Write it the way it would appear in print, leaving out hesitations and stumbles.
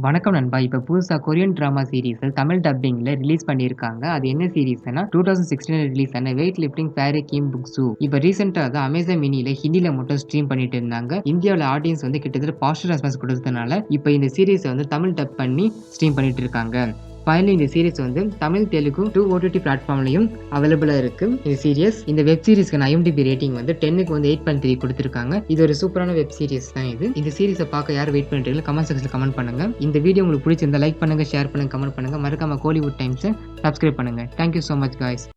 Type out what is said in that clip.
வணக்கம் நண்பா. இப்ப புதுசா கொரியன் டிராமா சீரிஸ தமிழ் டப்பிங்ல ரிலீஸ் பண்ணியிருக்காங்க. அது என்ன சீரிஸ்னா 2016ல ரிலீஸ் ஆன வெயிட் லிஃப்டிங் ஃபேரி கிம் புக்ஸு. இப்ப ரீசென்ட்டா தான் அமேசான் மினில ஹிந்தில மட்டும் ஸ்ட்ரீம் பண்ணிட்டு இருந்தாங்க. இந்தியாவுல ஆடியன்ஸ் கிட்டத்தட்ட பாசிட்டிவ் ரெஸ்பான்ஸ் குடுத்ததுனால, இப்ப இந்த சீரிஸ தமிழ் டப் பண்ணி ஸ்ட்ரீம் பண்ணிட்டு இருக்காங்க. ஃபைனலி இந்த சீரிஸ் தமிழ், தெலுங்கு 2 ஓடிடி பிளாட்ஃபார்ம்லயும் அவைலபிளா இருக்கு. இந்த சீரிஸ் இந்த வெப் சீரிஸ்க்கான IMDb ரேட்டிங் 10க்கு 8.3 குடுத்திருக்காங்க. இது ஒரு சூப்பரான வெப் சீரிஸ் தான் இது. இந்த சீரிஸ பார்க்க யார் வெயிட் பண்ணிட்டு கமெண்ட் செக்ஷன்ல கமெண்ட் பண்ணுங்க. இந்த வீடியோ உங்களுக்கு பிடிச்சிருந்தா லைக் பண்ணுங்க, ஷேர் பண்ணுங்க, கமெண்ட் பண்ணுங்க. மறக்காம கோலிவுட் டைம்ஸ சப்ஸ்கிரைப் பண்ணுங்க. Thank you so much guys.